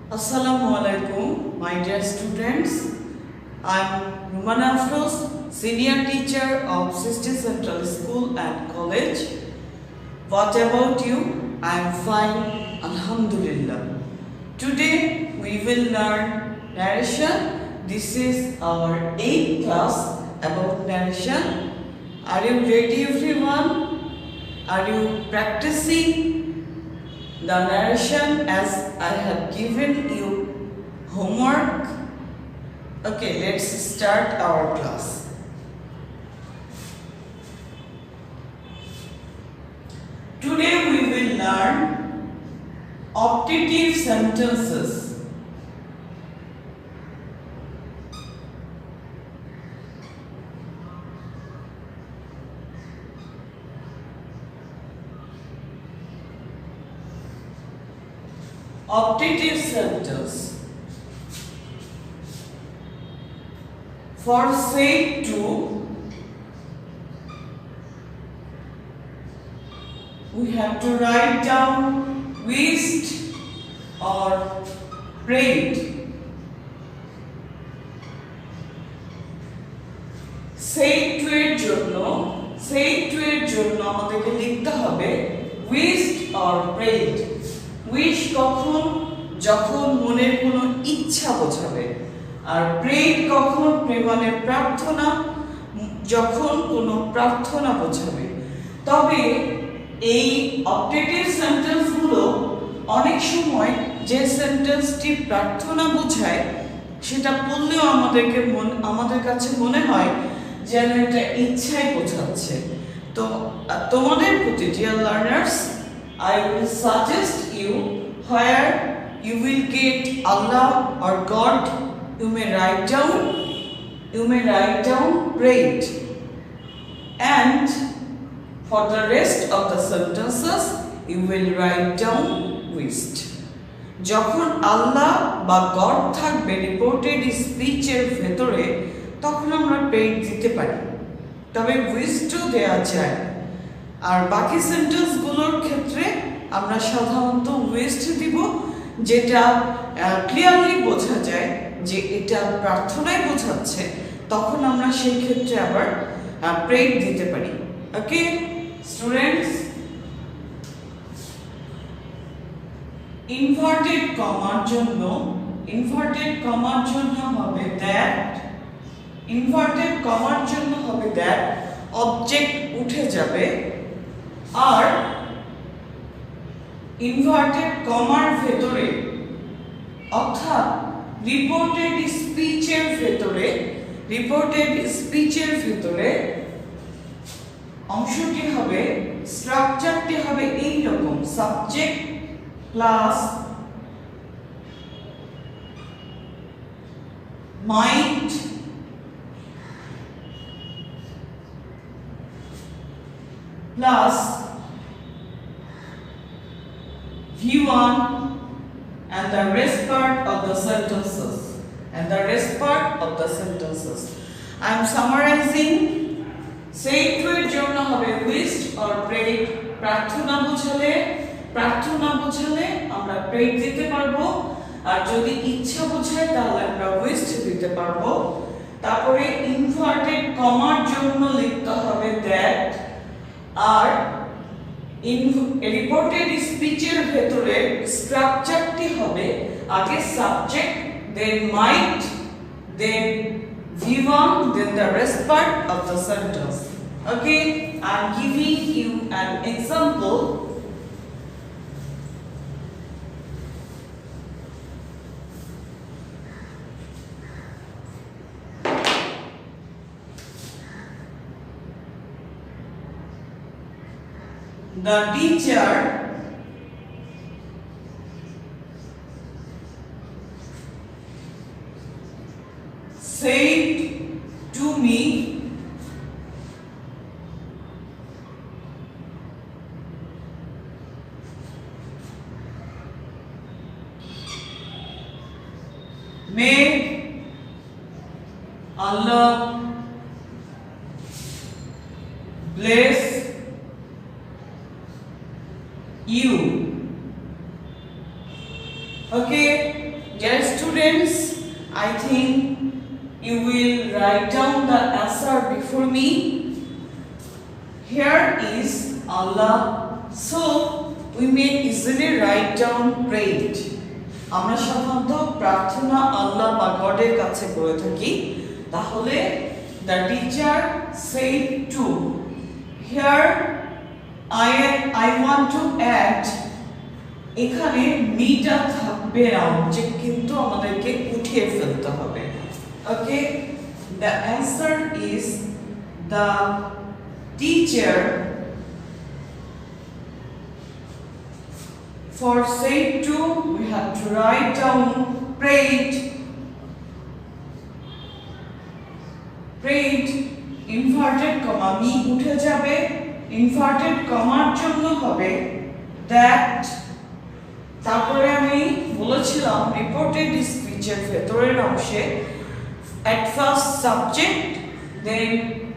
Assalamu alaikum, my dear students. I am Rumana Afroz, senior teacher of Sisti Central School and College. What about you? I am fine, Alhamdulillah. Today we will learn narration. This is our 8th class about narration. Are you ready, everyone? Are you practicing the narration as I have given you homework? Okay, let's start our class. Today we will learn optative sentences. Optative sentence. For say to, we have to write down wished or prayed. Say to এর জন্য আমাদেরকে লিখতে হবে wished or prayed. Wish কখন? যখন মনের কোনো ইচ্ছা বোঝাবে। আর প্রেড কখন? মানে প্রার্থনা, যখন কোনো প্রার্থনা বোঝাবে। তবে এই অপটেটিভ সেন্টেন্সগুলো অনেক সময় যে সেন্টেন্সটি প্রার্থনা বোঝায় সেটা পড়লেও আমাদের কাছে মনে হয় যেন এটা ইচ্ছাই বোঝাচ্ছে। তো তোমাদের প্রতি dear learners, I will suggest you where you will get Allah or God, you may write down prayed, and for the rest of the sentences you will write down wished. যখন আল্লাহ বা গড থাকবে reported স্পিচের ভেতরে তখন আমরা prayed দিতে পারি, তবে উইশও দেওয়া যায়। আর বাকি সেন্টেন্সগুলোর ক্ষেত্রে আমরা সাধারণত ওয়েস্ট দিব, যেটা ক্লিয়ারলি বোঝা যায় যে এটা প্রার্থনায় বোঝাচ্ছে, তখন আমরা সেই ক্ষেত্রে আবার প্রেড দিতে পারি। ওকে স্টুডেন্টস, ইনভার্টেড কমার জন্য হবে দ্যাট, অবজেক্ট উঠে যাবে, আর ইনভার্টেড কমার ভেতরে অর্থাৎ রিপোর্টেড স্পিচের ভেতরে অংশটি হবে, স্ট্রাকচারটি হবে এই রকম: subject plus might plus V1 and the rest part of the sentences. I am summarizing. Say to এর জন্য হবে wished or prayed. প্রার্থনা বোঝালে আমরা prayed দিতে পারবো, আর যদি ইচ্ছা বোঝায় তাহলে আমরা wished দিতে পারবো। তারপরে ইনভার্টেড কমার জন্য লিখতে হবে that, আর রিপোর্টেড স্পিচের ভেতরে স্ট্রাকচারটি হবে আগে subject, then might, then V1, then the rest part of the sentence. Okay, I am giving you an example. The teacher said to me, may Allah bless you. Okay, dear students, I think you will write down the answer before me. Here is Allah, so we may easily write down prayed. আমরা সাধারণত প্রার্থনা আল্লাহ বা গডের কাছে করে থাকি, তাহলে the teacher said to. Here I want to add, এখানে মিটা থাকবে না, অবজেক্ট কিন্তু আমাদেরকে উঠিয়ে ফেলতে হবে। ওকে, the answer is the teacher for said to we have to write down prayed inverted comma me উঠে যাবে, inverted comma জন্য হবে that। তারপরে আমি বলেছিলাম রিপোর্টেড স্পিচের ভেতরের অংশে at first subject, then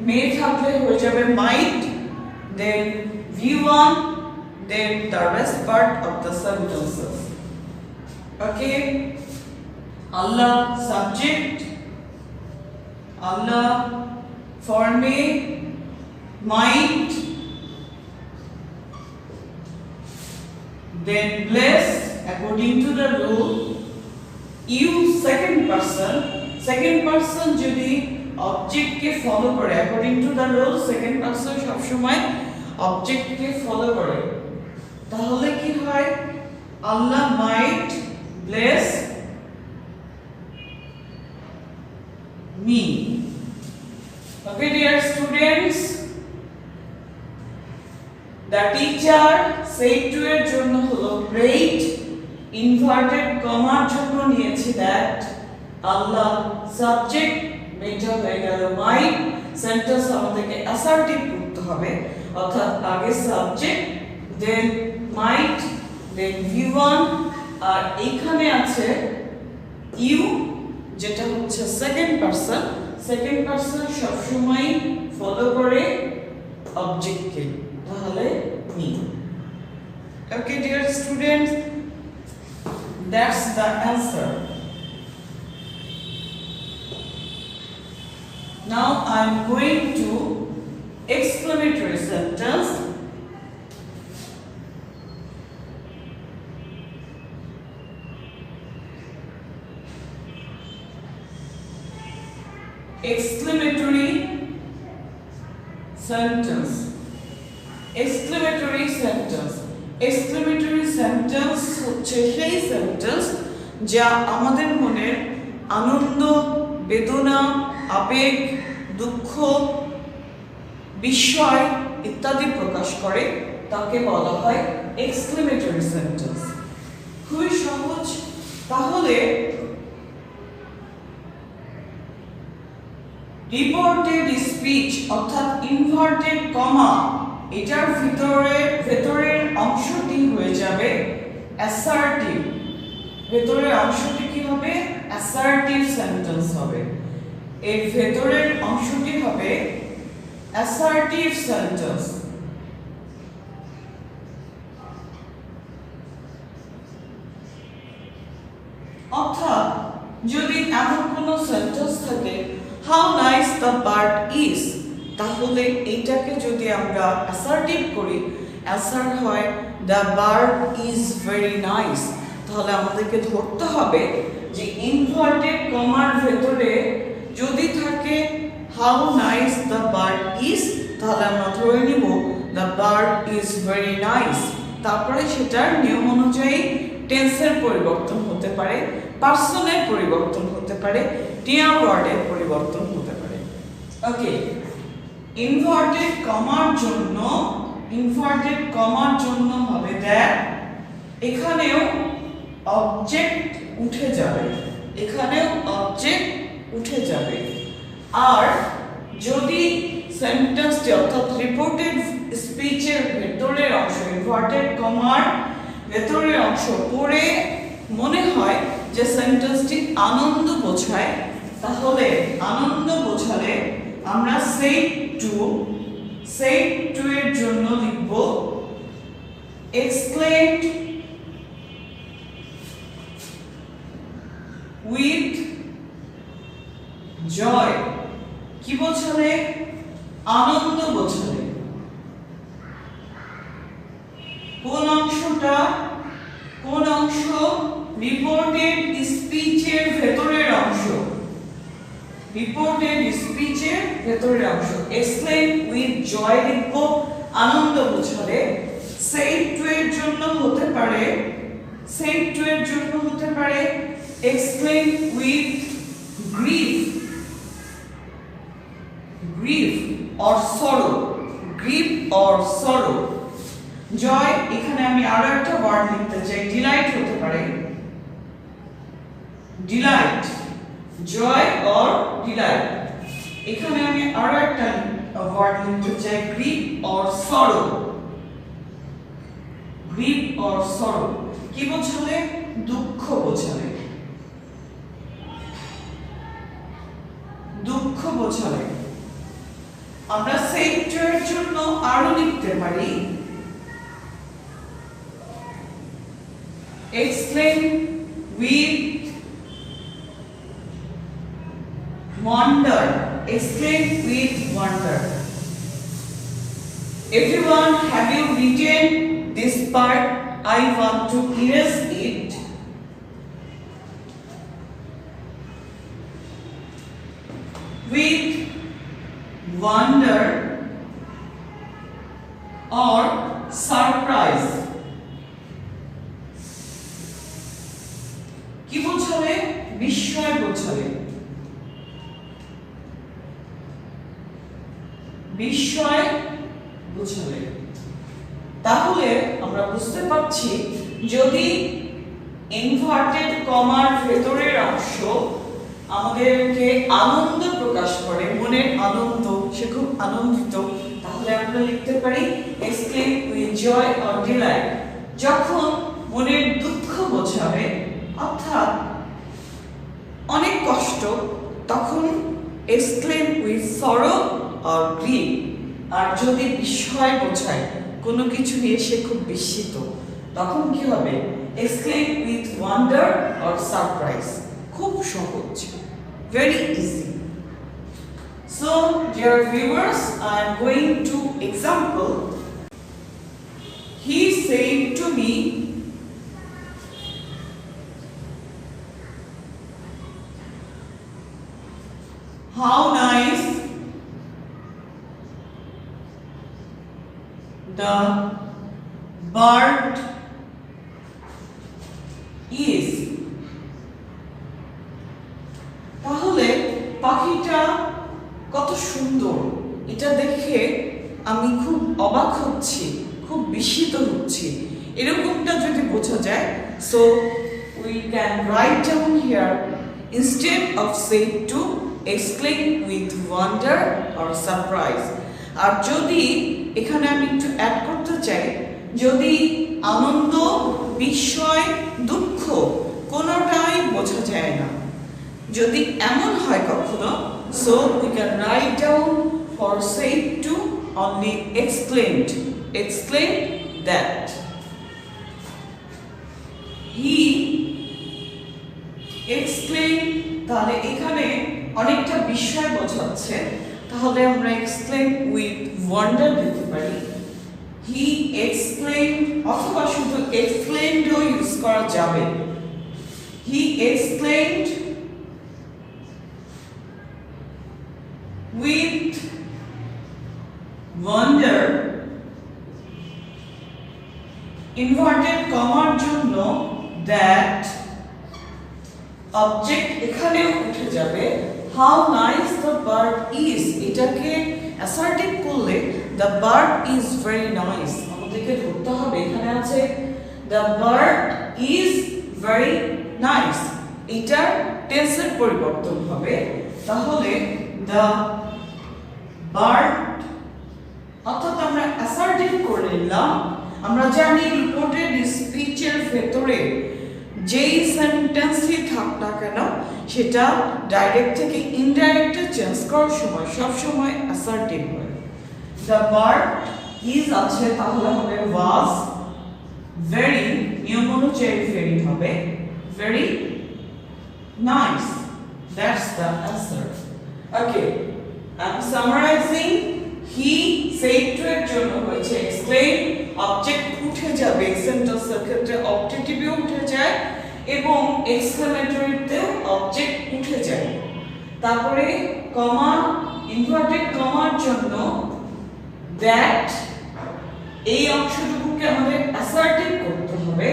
may থাকলে হয়ে যাবে might, then v1, then the rest part of the sentences. Okay, Allah subject, Allah for me, might, then bless according to the rule, you second person যদি object কে follow করে according to the rule, second person সব সময় object কে follow করে, তাহলে কি হয় Allah might bless me. Okay, dear students, the teacher said to এর জন্য হলো prayed, inverted comma জন্য নিয়েছি that, Allah subject মেটা হয়ে গেল might, সেন্টেন্স আমাদেরকে assertive করতে হবে, অর্থাৎ আগে subject, then might, then v1, আর এখানে আছে you যেটা হচ্ছে সেকেন্ড পারসন সব সময় ফলো করে অবজেক্ট কে, তাহলে me. Okay dear students, that's the answer. Now I am going to exclamatory sentence. Exclamatory sentence. Exclamatory sentence হচ্ছে সেই সেন্টেন্স যা আমাদের মনের আনন্দ, বেদনা, আবেগ, দুঃখ, বিস্ময় ইত্যাদি প্রকাশ করে, তাকে বলা হয় exclamatory sentence। খুবই সহজ। তাহলে রিপোর্টেড স্পিচ অর্থাৎ ইনভার্টেড কমা, এটার ভেতরের অংশটি হয়ে যাবে অ্যাসার্টিভ। ভেতরের অংশটি কি হবে? অ্যাসার্টিভ সেন্টেন্স হবে। এর ভেতরের অংশটি হবে অ্যাসার্টিভ সেন্টেন্স। অর্থাৎ যদি এমন কোনো সেন্টেন্স থাকে how nice the bird is, তাহলে এইটাকে যদি আমরা অ্যাসার্টিভ করি, অ্যাসার হয় the bird is very nice, তাহলে আমাদেরকে ধরতে হবে যে ইনভার্টেড কমার ভেতরে যদি থাকে how nice the bird is, তাহলে আমরা ধরে নিব the bird is very nice। তারপরে সেটার নিয়ম অনুযায়ী টেন্সের পরিবর্তন হতে পারে, পার্সনের পরিবর্তন হতে পারে, ডিয়ার ওয়ার্ডের পরিবর্তন হতে পারে। ওকে, ইনভার্টেড কমার জন্য হবে দ্যাট, এখানেও অবজেক্ট উঠে যাবে, আর যদি সেন্টেন্সটি অর্থাৎ রিপোর্টেড স্পিচের ভেতরের অংশ ইনভার্টেড কমার ভেতরের অংশ পড়ে মনে হয় যে সেন্টেন্সটি আনন্দ বোঝায়, তাহলে আনন্দ বোঝালে আমরা said to এর জন্য লিখব exclaimed with joy কি বোঝালে আনন্দ বোঝালে কোন অংশ রিপোর্টেড স্পিচের ভেতরের অংশ এক্সপ্লেইন উইথ জয় লিখব আনন্দ বোঝালে সেড টু এর জন্য হতে পারে explain with grief or sorrow joy এখানে আমি আরো একটা ওয়ার্ড লিখতে চাই ডিলাইট হতে পারে ডিলাইট জয় অর ডিলাইট এখানে আমি আরো একটা ওয়ার্ড লিখতে চাই গ্রিফ অর সরো কি বোঝালে দুঃখ বোঝালে আমরা সেক্টরের জন্য আরো লিখতে পারি explain with wonder everyone, have you written this part? I want to erase it. With wonder or surprise কি বোঝালে বিস্ময় বোঝালে তাহলে আমরা বুঝতে পারছি যদি ইনভার্টেড কমার ভেতরের অংশ আমাদেরকে আনন্দ প্রকাশ করে মনের আনন্দ সে খুব আনন্দিত তাহলে আমরা লিখতে পারি exclaim with joy or delight যখন মনের দুঃখ বোঝাবে অর্থাৎ অনেক কষ্ট তখন exclaim with sorrow or grieve আর যদি বিস্ময় বোঝায় কোনো কিছু নিয়ে সে খুব বিস্মিত তখন কি হবে exclaim with wonder or surprise খুব সহজ very easy. So dear viewers, I am going to example. He said to me, how nice the bird is. তাহলে পাখিটা কত সুন্দর এটা দেখে আমি খুব অবাক হচ্ছি খুব বিস্মিত হচ্ছি এরকমটা যদি বোঝা যায় so we can write down here instead of say to exclaim with wonder or surprise আর যদি এখানে আমি একটু অ্যাড করতে চাই যদি আনন্দ বিস্ময় দুঃখ কোনোটাই বোঝা যায় না যদি এমন হয় কখনো so we can write down for say to only exclaim that he exclaimed তাহলে এখানে অনেকটা বিস্ময় বোঝাচ্ছে তাহলে আমরা exclaim with wonder দিতে পারি he exclaimed অথবা শুধু exclaimed ও ইউজ করা যাবে he exclaimed with wonder inverted comma জন্য that object এখানেও উঠে যাবে how nice the bird is এটাকে assertive করলে the bird is very nice আমাদেরকে ধরতে হবে এখানে আছে the bird is very nice এটা টেন্সের পরিবর্তন হবে তাহলে the bird অর্থাৎ আমরা assertive করে নিলাম আমরা জানি রিপোর্টেড স্পিচের ভেতরে যেই সেন্টেন্সই থাক না কেন সেটা ডাইরেক্ট থেকে ইনডাইরেক্টে চেঞ্জ করার সময় সব সময় assertive হয় the bird is আছে তাহলে হবে was very নিয়ম অনুযায়ী very হবে very nice. That's the answer. Okay, I'm summarizing. He said to এর জন্য হয়েছে explain, object উঠে যাবে সেন্টেন্স এর ক্ষেত্রে অবজেক্টিভে উঠে যায় এবং এক্সক্লেমেটরি তেও অবজেক্ট উঠে যায়। তারপরে কমা ইনভার্টেড কমার জন্য that এই অংশটুকুকে আমাদের অ্যাসার্টিভ করতে হবে।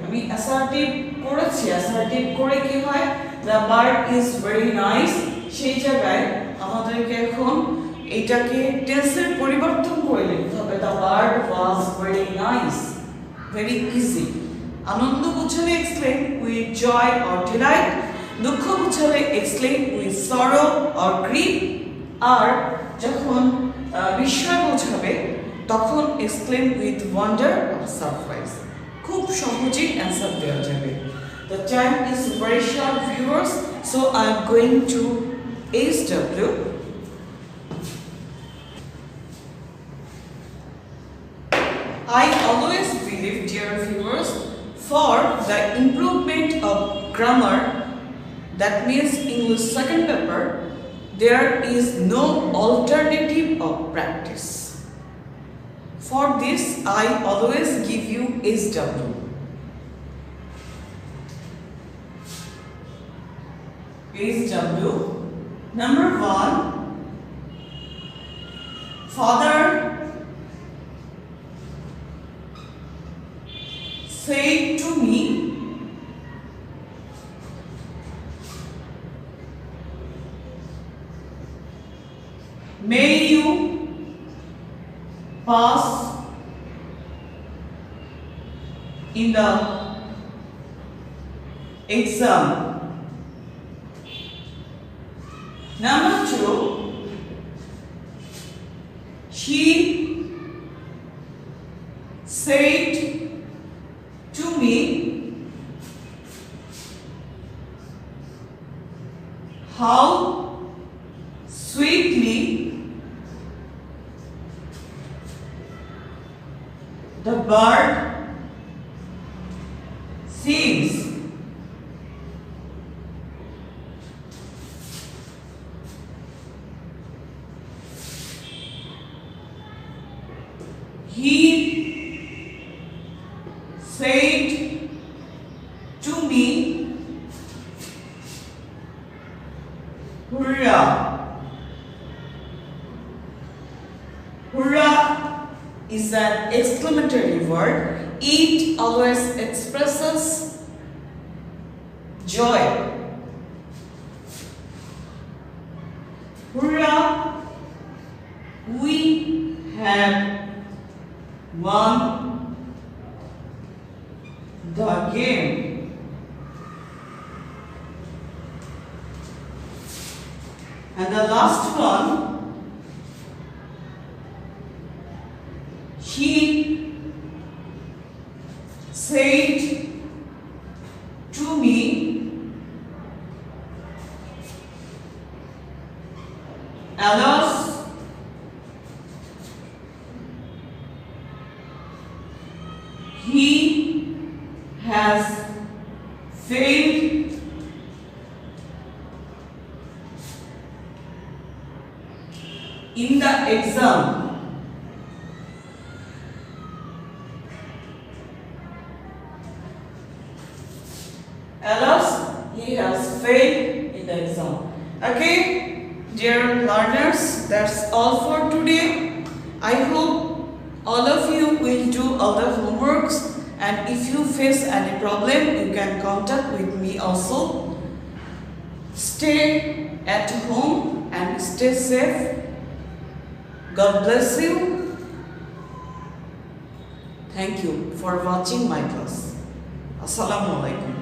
আমি অ্যাসার্টিভ করেছি, অ্যাসার্টিভ করে কি হয় the bird is very nice, সেই জায়গায় আমাদেরকে এখন এটাকে টেন্সের পরিবর্তন করে লিখতে হবে the bird was very nice. very easy. আনন্দ বোঝালে explain with joy or delight, দুঃখ বোঝালে explain with sorrow or grief, আর যখন বিস্ময় বোঝাবে তখন explain with wonder or surprise. খুব সহজেই অ্যানসার দেওয়া যাবে। The time is very short, viewers, so I am going to SW. I always believe, dear viewers, for the improvement of grammar, that means English second paper, there is no alternative of practice. For this, I always give you SW. SW. Number 1, father said to me, may you pass in the exam. Number 2, she said to me, how sweetly the bird sings. He said to me, hurrah. Hurrah is an exclamatory word. It always expresses joy. Hurrah, we have won the game. And the last one, he said to me, alas, he has failed in the exam. Alas, he has failed in the exam. Okay, dear learners, that's all for today. I hope all of you will do all the homeworks, and if you face any problem, you can contact with me also. Stay at home and stay safe. God bless you. Thank you for watching my class. Assalamu alaikum.